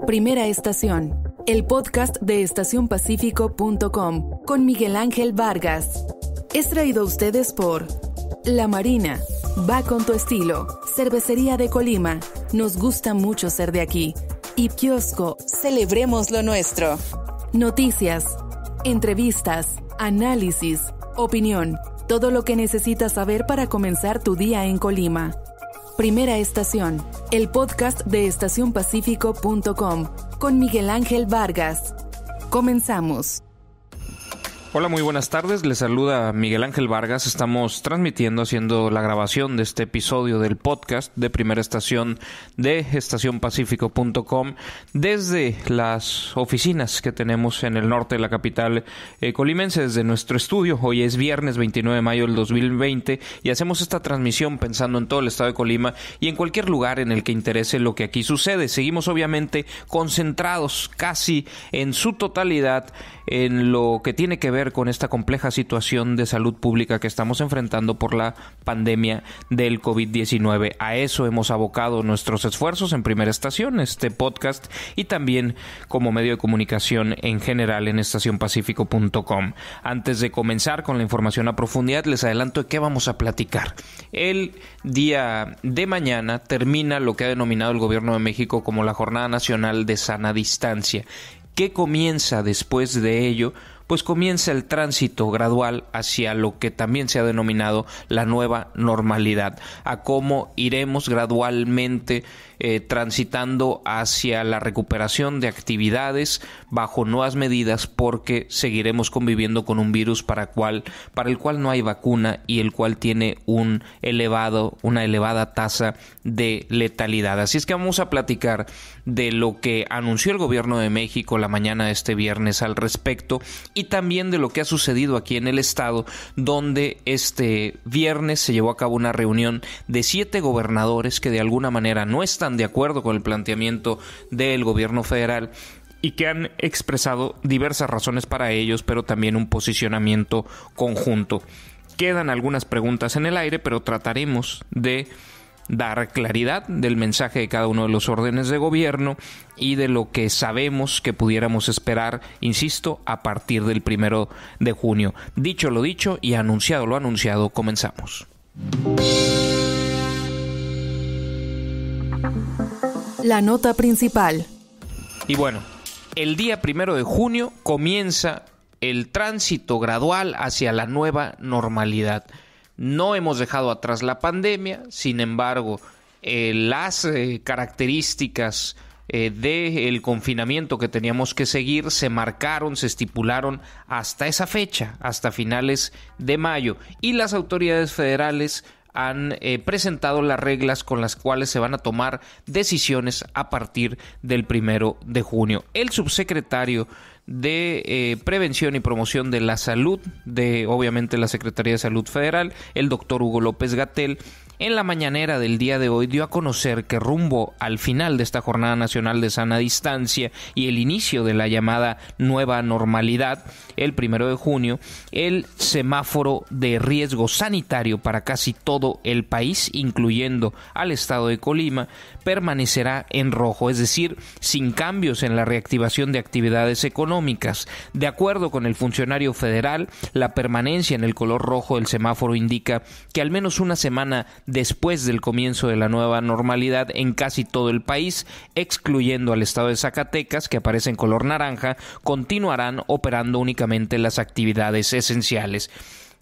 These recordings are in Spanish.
Primera Estación, el podcast de estacionpacifico.com con Miguel Ángel Vargas. Es traído a ustedes por La Marina, va con tu estilo, Cervecería de Colima, nos gusta mucho ser de aquí, y Kiosco, celebremos lo nuestro. Noticias, entrevistas, análisis, opinión, todo lo que necesitas saber para comenzar tu día en Colima. Primera Estación, el podcast de estacionpacifico.com con Miguel Ángel Vargas. Comenzamos. Hola, muy buenas tardes. Les saluda Miguel Ángel Vargas. Estamos transmitiendo, haciendo la grabación de este episodio del podcast de Primera Estación de estacionpacifico.com desde las oficinas que tenemos en el norte de la capital colimense, desde nuestro estudio. Hoy es viernes 29 de mayo del 2020 y hacemos esta transmisión pensando en todo el estado de Colima y en cualquier lugar en el que interese lo que aquí sucede. Seguimos obviamente concentrados casi en su totalidad en lo que tiene que ver con esta compleja situación de salud pública que estamos enfrentando por la pandemia del COVID-19. A eso hemos abocado nuestros esfuerzos en Primera Estación, este podcast, y también como medio de comunicación en general en estacionpacifico.com. Antes de comenzar con la información a profundidad, les adelanto de qué vamos a platicar. El día de mañana termina lo que ha denominado el Gobierno de México como la Jornada Nacional de Sana Distancia. ¿Qué comienza después de ello? Pues comienza el tránsito gradual hacia lo que también se ha denominado la nueva normalidad, a cómo iremos gradualmente transitando hacia la recuperación de actividades bajo nuevas medidas, porque seguiremos conviviendo con un virus para el cual no hay vacuna y el cual tiene una elevada tasa de letalidad. Así es que vamos a platicar de lo que anunció el Gobierno de México la mañana de este viernes al respecto, y también de lo que ha sucedido aquí en el estado, donde este viernes se llevó a cabo una reunión de 7 gobernadores que de alguna manera no están de acuerdo con el planteamiento del gobierno federal y que han expresado diversas razones para ellos, pero también un posicionamiento conjunto. Quedan algunas preguntas en el aire, pero trataremos de dar claridad del mensaje de cada uno de los órdenes de gobierno y de lo que sabemos que pudiéramos esperar, insisto, a partir del 1 de junio. Dicho lo dicho y anunciado lo anunciado, comenzamos. La nota principal. Y bueno, el día 1 de junio comienza el tránsito gradual hacia la nueva normalidad. No hemos dejado atrás la pandemia, sin embargo, las características del confinamiento que teníamos que seguir se marcaron, se estipularon hasta esa fecha, hasta finales de mayo, y las autoridades federales han presentado las reglas con las cuales se van a tomar decisiones a partir del 1 de junio. El subsecretario de Prevención y Promoción de la Salud de, obviamente, la Secretaría de Salud Federal, el doctor Hugo López-Gatell, en la mañanera del día de hoy dio a conocer que rumbo al final de esta Jornada Nacional de Sana Distancia y el inicio de la llamada nueva normalidad, el 1 de junio, el semáforo de riesgo sanitario para casi todo el país, incluyendo al estado de Colima, permanecerá en rojo, es decir, sin cambios en la reactivación de actividades económicas. De acuerdo con el funcionario federal, la permanencia en el color rojo del semáforo indica que al menos una semana después del comienzo de la nueva normalidad en casi todo el país, excluyendo al estado de Zacatecas, que aparece en color naranja, continuarán operando únicamente las actividades esenciales.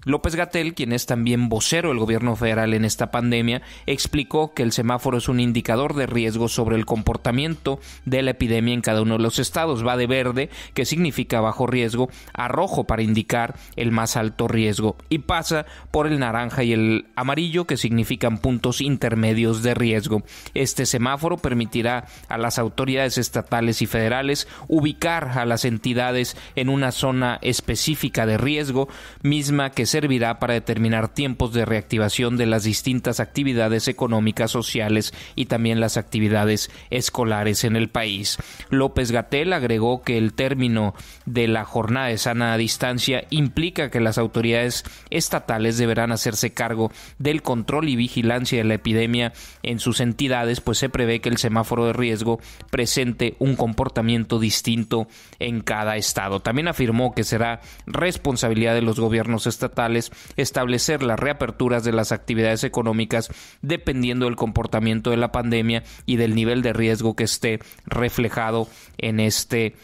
López-Gatell, quien es también vocero del gobierno federal en esta pandemia, explicó que el semáforo es un indicador de riesgo sobre el comportamiento de la epidemia en cada uno de los estados. Va de verde, que significa bajo riesgo, a rojo para indicar el más alto riesgo, y pasa por el naranja y el amarillo, que significan puntos intermedios de riesgo. Este semáforo permitirá a las autoridades estatales y federales ubicar a las entidades en una zona específica de riesgo, misma que servirá para determinar tiempos de reactivación de las distintas actividades económicas, sociales y también las actividades escolares en el país. López-Gatell agregó que el término de la jornada de sana distancia implica que las autoridades estatales deberán hacerse cargo del control y vigilancia de la epidemia en sus entidades, pues se prevé que el semáforo de riesgo presente un comportamiento distinto en cada estado. También afirmó que será responsabilidad de los gobiernos estatales establecer las reaperturas de las actividades económicas dependiendo del comportamiento de la pandemia y del nivel de riesgo que esté reflejado en este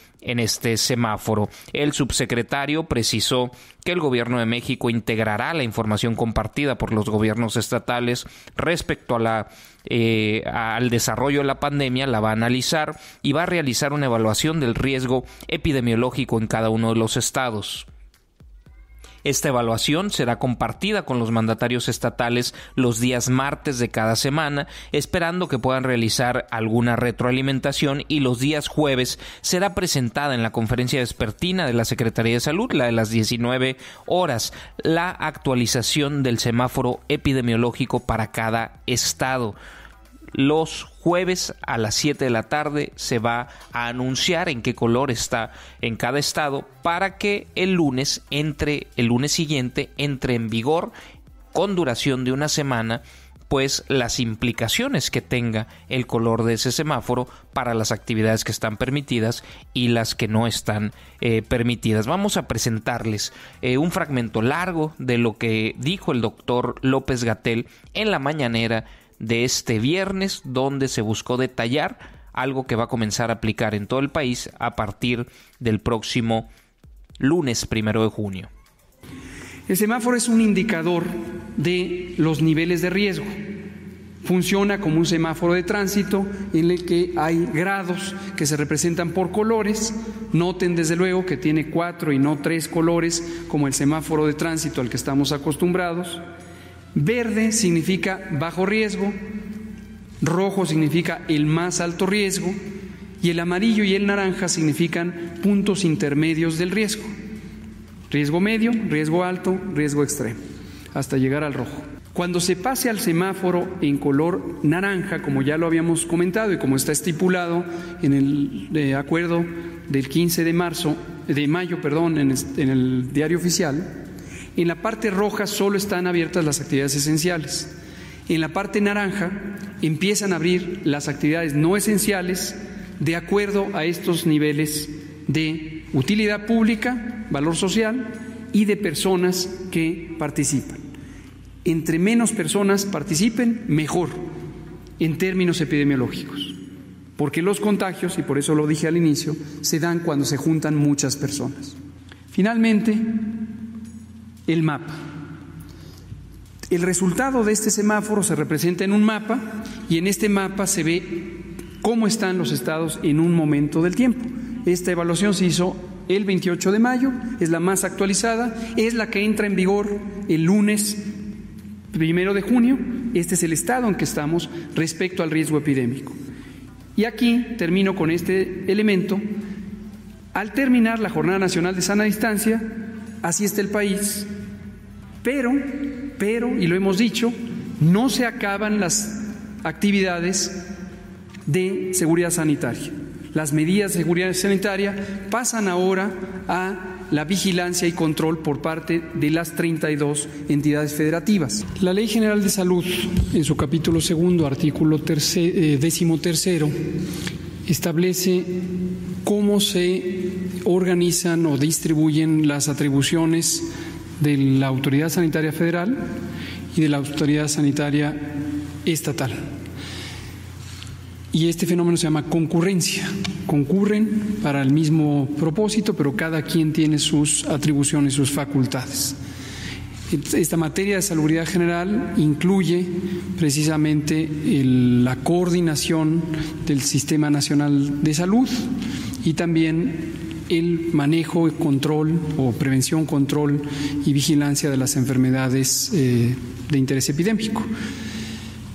semáforo. El subsecretario precisó que el Gobierno de México integrará la información compartida por los gobiernos estatales respecto a al desarrollo de la pandemia, la va a analizar y va a realizar una evaluación del riesgo epidemiológico en cada uno de los estados. Esta evaluación será compartida con los mandatarios estatales los días martes de cada semana, esperando que puedan realizar alguna retroalimentación, y los días jueves será presentada en la conferencia vespertina de la Secretaría de Salud, la de las 19 horas, la actualización del semáforo epidemiológico para cada estado. Los jueves a las 7 de la tarde se va a anunciar en qué color está en cada estado para que el lunes siguiente entre en vigor con duración de una semana, pues las implicaciones que tenga el color de ese semáforo para las actividades que están permitidas y las que no están permitidas. Vamos a presentarles un fragmento largo de lo que dijo el doctor López-Gatell en la mañanera de este viernes, donde se buscó detallar algo que va a comenzar a aplicar en todo el país a partir del próximo lunes 1 de junio. El semáforo es un indicador de los niveles de riesgo. Funciona como un semáforo de tránsito en el que hay grados que se representan por colores. Noten desde luego que tiene 4 y no 3 colores como el semáforo de tránsito al que estamos acostumbrados. Verde significa bajo riesgo, rojo significa el más alto riesgo y el amarillo y el naranja significan puntos intermedios del riesgo. Riesgo medio, riesgo alto, riesgo extremo, hasta llegar al rojo. Cuando se pase al semáforo en color naranja, como ya lo habíamos comentado y como está estipulado en el acuerdo del 15 de mayo, en el diario oficial, en la parte roja solo están abiertas las actividades esenciales. En la parte naranja empiezan a abrir las actividades no esenciales de acuerdo a estos niveles de utilidad pública, valor social y de personas que participan. Entre menos personas participen, mejor en términos epidemiológicos, porque los contagios, y por eso lo dije al inicio, se dan cuando se juntan muchas personas. Finalmente, el mapa. El resultado de este semáforo se representa en un mapa y en este mapa se ve cómo están los estados en un momento del tiempo. Esta evaluación se hizo el 28 de mayo, es la más actualizada, es la que entra en vigor el lunes 1 de junio. Este es el estado en que estamos respecto al riesgo epidémico. Y aquí termino con este elemento. Al terminar la Jornada Nacional de Sana Distancia, así está el país, pero, y lo hemos dicho, no se acaban las actividades de seguridad sanitaria. Las medidas de seguridad sanitaria pasan ahora a la vigilancia y control por parte de las 32 entidades federativas. La Ley General de Salud, en su capítulo 2, artículo 13, establece cómo se organizan o distribuyen las atribuciones de la Autoridad Sanitaria Federal y de la Autoridad Sanitaria Estatal. Y este fenómeno se llama concurrencia. Concurren para el mismo propósito, pero cada quien tiene sus atribuciones, sus facultades. Esta materia de salubridad general incluye precisamente la coordinación del Sistema Nacional de Salud y también el manejo, control o prevención, control y vigilancia de las enfermedades de interés epidémico,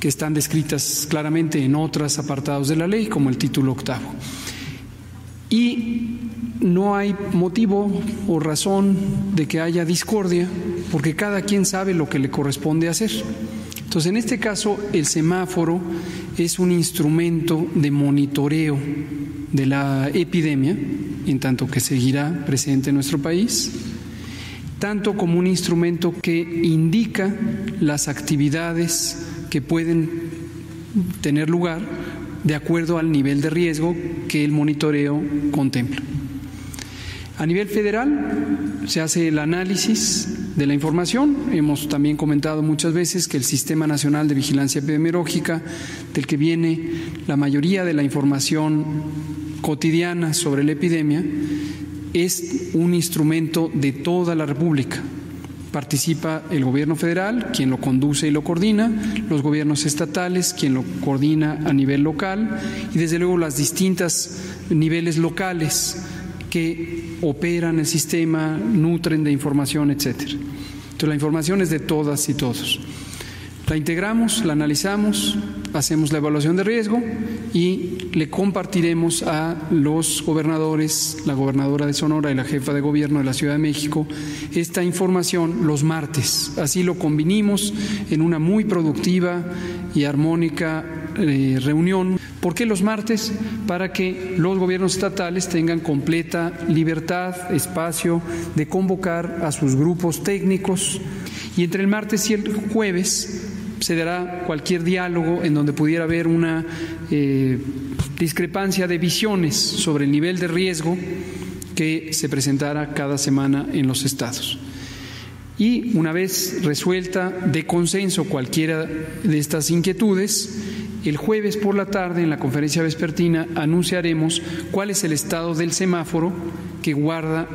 que están descritas claramente en otros apartados de la ley, como el título 8. Y no hay motivo o razón de que haya discordia, porque cada quien sabe lo que le corresponde hacer. Entonces, en este caso, el semáforo es un instrumento de monitoreo de la epidemia, en tanto que seguirá presente en nuestro país, tanto como un instrumento que indica las actividades que pueden tener lugar de acuerdo al nivel de riesgo que el monitoreo contempla. A nivel federal se hace el análisis de la información. Hemos también comentado muchas veces que el Sistema Nacional de Vigilancia Epidemiológica, del que viene la mayoría de la información cotidiana sobre la epidemia, es un instrumento de toda la República. Participa el gobierno federal, quien lo conduce y lo coordina, los gobiernos estatales, quien lo coordina a nivel local, y desde luego las distintas niveles locales que operan el sistema, nutren de información, etcétera. Entonces, la información es de todas y todos. La integramos, la analizamos, hacemos la evaluación de riesgo y le compartiremos a los gobernadores, la gobernadora de Sonora y la jefa de gobierno de la Ciudad de México, esta información los martes. Así lo convinimos en una muy productiva y armónica reunión. ¿Por qué los martes? Para que los gobiernos estatales tengan completa libertad, espacio de convocar a sus grupos técnicos, y entre el martes y el jueves se dará cualquier diálogo en donde pudiera haber una discrepancia de visiones sobre el nivel de riesgo que se presentara cada semana en los estados. Y una vez resuelta de consenso cualquiera de estas inquietudes, el jueves por la tarde en la conferencia vespertina anunciaremos cuál es el estado del semáforo que guarda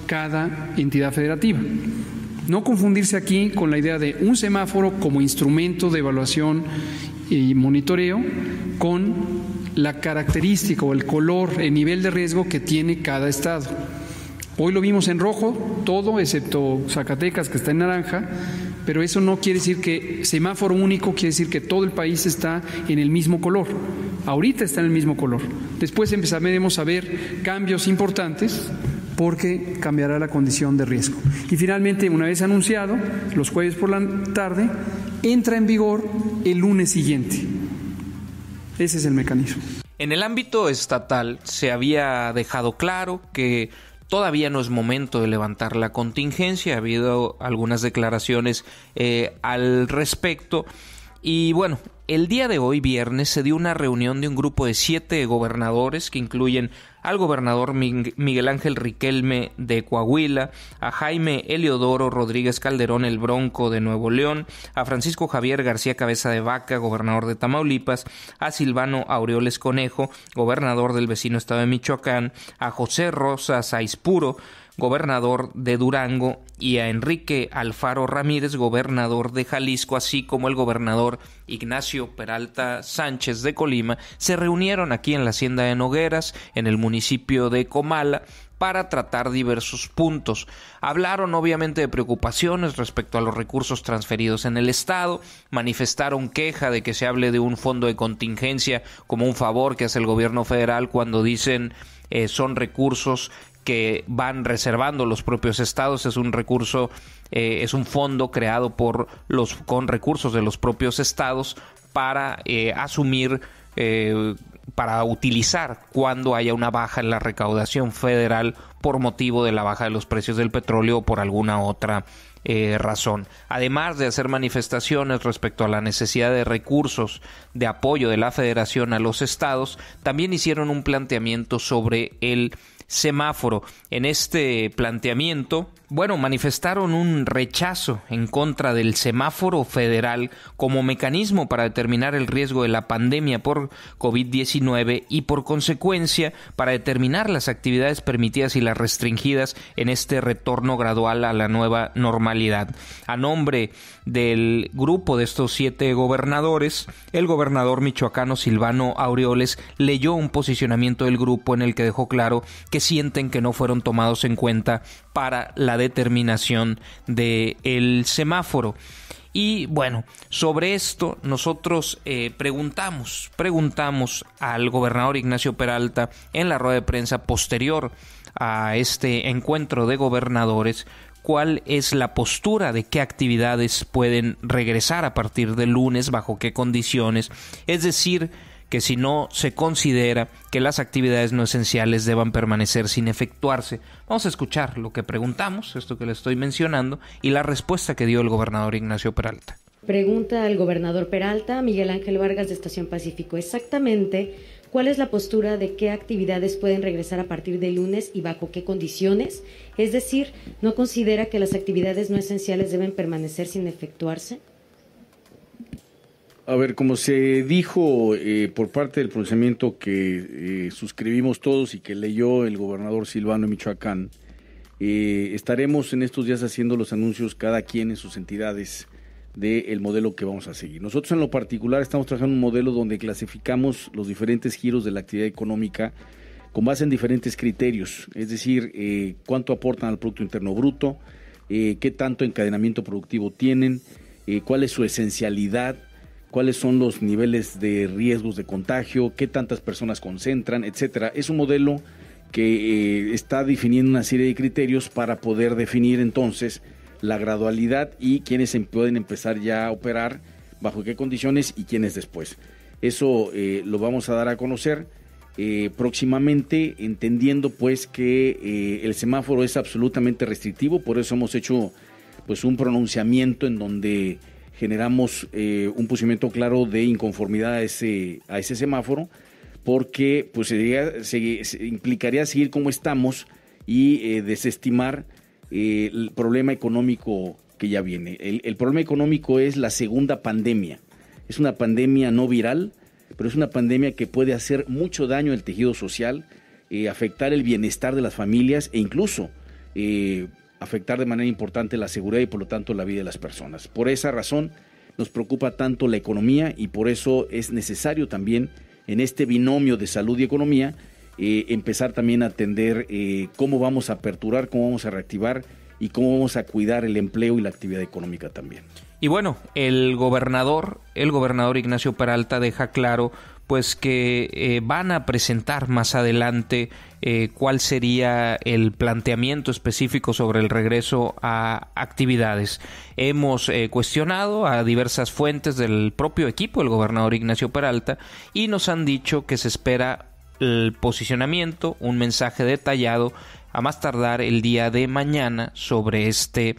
cada entidad federativa. No confundirse aquí con la idea de un semáforo como instrumento de evaluación y monitoreo con la característica o el color, el nivel de riesgo que tiene cada estado. Hoy lo vimos en rojo, todo excepto Zacatecas, que está en naranja, pero eso no quiere decir que semáforo único, quiere decir que todo el país está en el mismo color. Ahorita está en el mismo color. Después empezaremos a ver cambios importantes porque cambiará la condición de riesgo. Y finalmente, una vez anunciado, los jueves por la tarde, entra en vigor el lunes siguiente. Ese es el mecanismo. En el ámbito estatal se había dejado claro que todavía no es momento de levantar la contingencia. Ha habido algunas declaraciones al respecto. Y bueno, el día de hoy, viernes, se dio una reunión de un grupo de 7 gobernadores que incluyen al gobernador Miguel Ángel Riquelme de Coahuila, a Jaime Eliodoro Rodríguez Calderón el Bronco de Nuevo León, a Francisco Javier García Cabeza de Vaca, gobernador de Tamaulipas, a Silvano Aureoles Conejo, gobernador del vecino estado de Michoacán, a José Rosa Saispuro, gobernador de Durango, y a Enrique Alfaro Ramírez, gobernador de Jalisco, así como el gobernador Ignacio Peralta Sánchez de Colima, se reunieron aquí en la Hacienda de Nogueras, en el municipio de Comala, para tratar diversos puntos. Hablaron obviamente de preocupaciones respecto a los recursos transferidos en el Estado, manifestaron queja de que se hable de un fondo de contingencia como un favor que hace el gobierno federal cuando dicen son recursos que van reservando los propios estados. Es un recurso, es un fondo creado con recursos de los propios estados para asumir, para utilizar cuando haya una baja en la recaudación federal por motivo de la baja de los precios del petróleo o por alguna otra razón. Además de hacer manifestaciones respecto a la necesidad de recursos de apoyo de la Federación a los estados, también hicieron un planteamiento sobre el semáforo. En este planteamiento, manifestaron un rechazo en contra del semáforo federal como mecanismo para determinar el riesgo de la pandemia por COVID-19 y por consecuencia para determinar las actividades permitidas y las restringidas en este retorno gradual a la nueva normalidad. A nombre del grupo de estos 7 gobernadores, el gobernador michoacano Silvano Aureoles leyó un posicionamiento del grupo en el que dejó claro que sienten que no fueron tomados en cuenta para la determinación del semáforo. Y bueno, sobre esto nosotros preguntamos al gobernador Ignacio Peralta en la rueda de prensa posterior a este encuentro de gobernadores cuál es la postura de qué actividades pueden regresar a partir del lunes, bajo qué condiciones, es decir, que si no se considera que las actividades no esenciales deban permanecer sin efectuarse. Vamos a escuchar lo que preguntamos, esto que le estoy mencionando, y la respuesta que dio el gobernador Ignacio Peralta. Pregunta al gobernador Peralta, Miguel Ángel Vargas de Estación Pacífico, exactamente ¿cuál es la postura de qué actividades pueden regresar a partir del lunes y bajo qué condiciones? Es decir, ¿no considera que las actividades no esenciales deben permanecer sin efectuarse? A ver, como se dijo por parte del pronunciamiento que suscribimos todos y que leyó el gobernador Silvano en Michoacán, estaremos en estos días haciendo los anuncios cada quien en sus entidades del modelo que vamos a seguir. Nosotros en lo particular estamos trabajando un modelo donde clasificamos los diferentes giros de la actividad económica con base en diferentes criterios, es decir, cuánto aportan al Producto Interno Bruto, qué tanto encadenamiento productivo tienen, cuál es su esencialidad, cuáles son los niveles de riesgos de contagio, qué tantas personas concentran, etcétera. Es un modelo que está definiendo una serie de criterios para poder definir entonces la gradualidad y quiénes pueden empezar ya a operar, bajo qué condiciones y quiénes después. Eso lo vamos a dar a conocer próximamente, entendiendo pues que el semáforo es absolutamente restrictivo, por eso hemos hecho pues un pronunciamiento en donde generamos un posicionamiento claro de inconformidad a ese semáforo, porque pues se implicaría seguir como estamos y desestimar el problema económico que ya viene. El problema económico es la segunda pandemia. Es una pandemia no viral, pero es una pandemia que puede hacer mucho daño al tejido social, afectar el bienestar de las familias e incluso afectar de manera importante la seguridad y por lo tanto la vida de las personas. Por esa razón nos preocupa tanto la economía y por eso es necesario también en este binomio de salud y economía empezar también a atender cómo vamos a aperturar, cómo vamos a reactivar y cómo vamos a cuidar el empleo y la actividad económica también. Y bueno, el gobernador Ignacio Peralta deja claro pues que van a presentar más adelante cuál sería el planteamiento específico sobre el regreso a actividades. Hemos cuestionado a diversas fuentes del propio equipo del gobernador Ignacio Peralta y nos han dicho que se espera el posicionamiento, un mensaje detallado a más tardar el día de mañana sobre este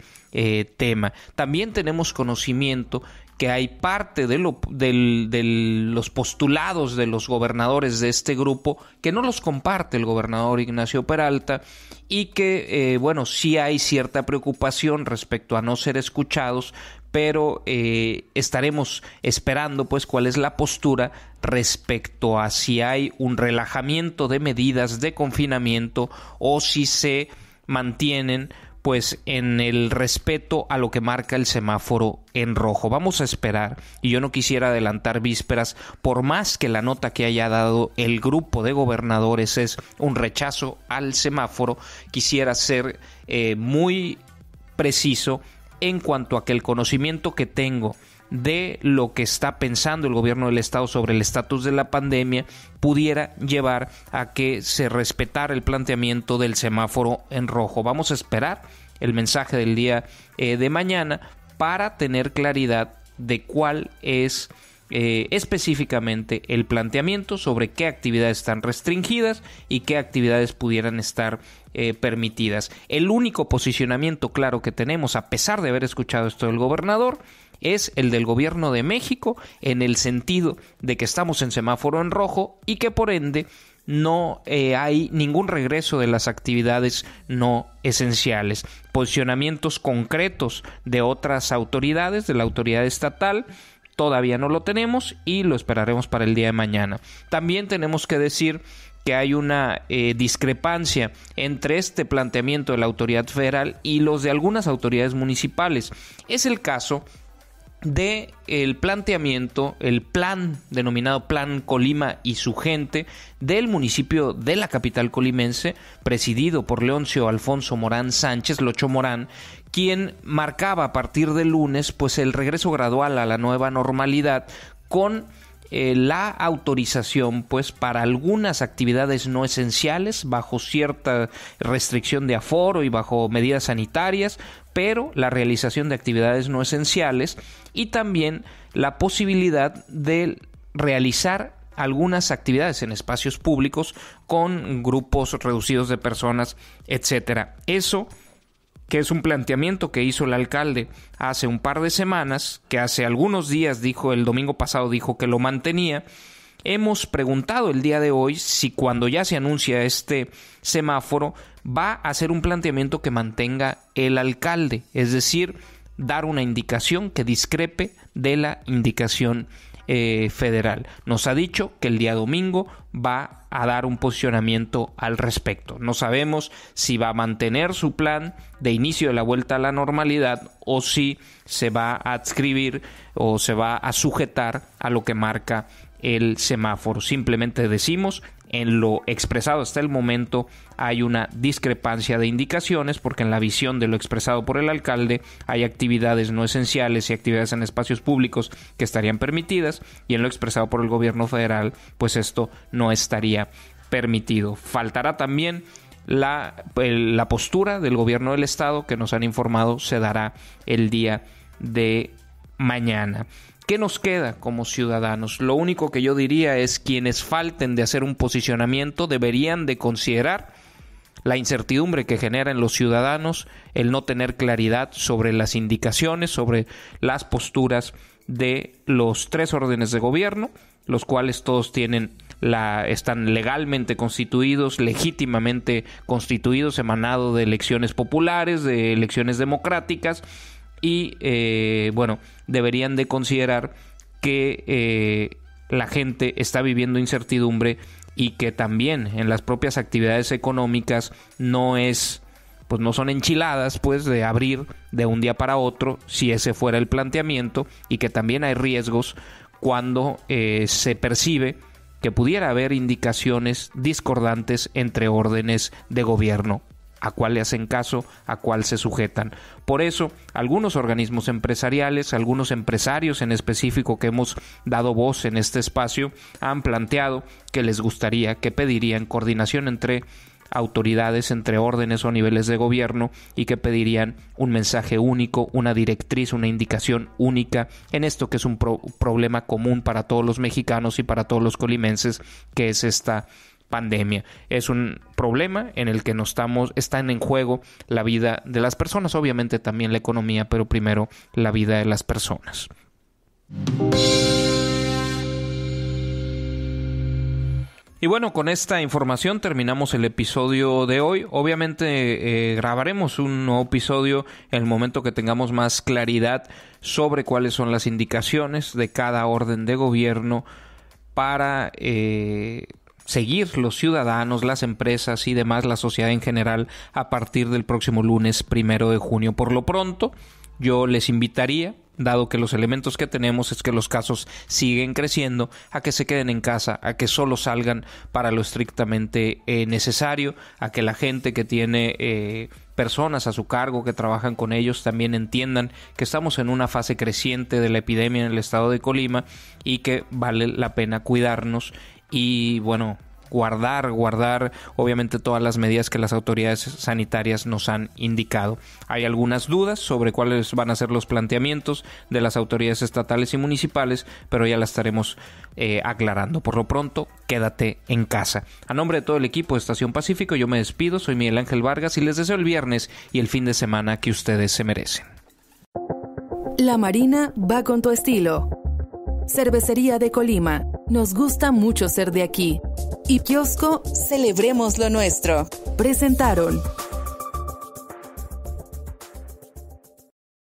tema. También tenemos conocimiento que hay parte de los postulados de los gobernadores de este grupo que no los comparte el gobernador Ignacio Peralta y que, bueno, sí hay cierta preocupación respecto a no ser escuchados, pero estaremos esperando pues cuál es la postura respecto a si hay un relajamiento de medidas de confinamiento o si se mantienen pues en el respeto a lo que marca el semáforo en rojo. Vamos a esperar, y yo no quisiera adelantar vísperas, por más que la nota que haya dado el grupo de gobernadores es un rechazo al semáforo, quisiera ser muy preciso en cuanto a que el conocimiento que tengo de lo que está pensando el gobierno del estado sobre el estatus de la pandemia pudiera llevar a que se respetara el planteamiento del semáforo en rojo. Vamos a esperar el mensaje del día de mañana para tener claridad de cuál es específicamente el planteamiento sobre qué actividades están restringidas y qué actividades pudieran estar permitidas. El único posicionamiento claro que tenemos, a pesar de haber escuchado esto del gobernador, es el del gobierno de México, en el sentido de que estamos en semáforo en rojo y que por ende no hay ningún regreso de las actividades no esenciales. Posicionamientos concretos de otras autoridades, de la autoridad estatal, todavía no lo tenemos y lo esperaremos para el día de mañana. También tenemos que decir que hay una discrepancia entre este planteamiento de la autoridad federal y los de algunas autoridades municipales. Es el caso de el planteamiento, el plan denominado Plan Colima y su gente del municipio de la capital colimense, presidido por Leoncio Alfonso Morán Sánchez, Locho Morán, quien marcaba a partir del lunes pues el regreso gradual a la nueva normalidad con la autorización pues para algunas actividades no esenciales bajo cierta restricción de aforo y bajo medidas sanitarias, pero la realización de actividades no esenciales y también la posibilidad de realizar algunas actividades en espacios públicos con grupos reducidos de personas, etcétera. Eso que es un planteamiento que hizo el alcalde hace un par de semanas, que hace algunos días dijo, el domingo pasado dijo que lo mantenía. Hemos preguntado el día de hoy si cuando ya se anuncia este semáforo va a hacer un planteamiento que mantenga el alcalde, es decir, dar una indicación que discrepe de la indicación federal. Nos ha dicho que el día domingo va a dar un posicionamiento al respecto. No sabemos si va a mantener su plan de inicio de la vuelta a la normalidad o si se va a adscribir o se va a sujetar a lo que marca el semáforo. Simplemente decimos, en lo expresado hasta el momento hay una discrepancia de indicaciones porque en la visión de lo expresado por el alcalde hay actividades no esenciales y actividades en espacios públicos que estarían permitidas y en lo expresado por el gobierno federal pues esto no estaría permitido. Faltará también la postura del gobierno del estado que nos han informado se dará el día de mañana. ¿Qué nos queda como ciudadanos? Lo único que yo diría es quienes falten de hacer un posicionamiento deberían de considerar la incertidumbre que genera en los ciudadanos el no tener claridad sobre las indicaciones, sobre las posturas de los 3 órdenes de gobierno, los cuales todos están legalmente constituidos, legítimamente constituidos, emanado de elecciones populares, de elecciones democráticas. Y deberían de considerar que la gente está viviendo incertidumbre y que también en las propias actividades económicas no son enchiladas pues de abrir de un día para otro si ese fuera el planteamiento y que también hay riesgos cuando se percibe que pudiera haber indicaciones discordantes entre órdenes de gobierno. ¿A cuál le hacen caso? ¿A cuál se sujetan? Por eso, algunos organismos empresariales, algunos empresarios en específico que hemos dado voz en este espacio, han planteado que les gustaría, que pedirían coordinación entre autoridades, entre órdenes o niveles de gobierno y que pedirían un mensaje único, una directriz, una indicación única en esto que es un problema común para todos los mexicanos y para todos los colimenses, que es esta pandemia. Es un problema en el que están en juego la vida de las personas, obviamente también la economía, pero primero la vida de las personas. Y bueno, con esta información terminamos el episodio de hoy. Obviamente grabaremos un nuevo episodio en el momento que tengamos más claridad sobre cuáles son las indicaciones de cada orden de gobierno para seguir los ciudadanos, las empresas y demás, la sociedad en general, a partir del próximo lunes 1 de junio. Por lo pronto, yo les invitaría, dado que los elementos que tenemos es que los casos siguen creciendo, a que se queden en casa, a que solo salgan para lo estrictamente necesario, a que la gente que tiene personas a su cargo, que trabajan con ellos, también entiendan que estamos en una fase creciente de la epidemia en el estado de Colima y que vale la pena cuidarnos y guardar obviamente todas las medidas que las autoridades sanitarias nos han indicado. Hay algunas dudas sobre cuáles van a ser los planteamientos de las autoridades estatales y municipales, pero ya las estaremos aclarando. Por lo pronto, quédate en casa. A nombre de todo el equipo de Estación Pacífico, yo me despido, soy Miguel Ángel Vargas y les deseo el viernes y el fin de semana que ustedes se merecen. La Marina va con tu estilo. Cervecería de Colima. Nos gusta mucho ser de aquí. Y Kiosco, celebremos lo nuestro. Presentaron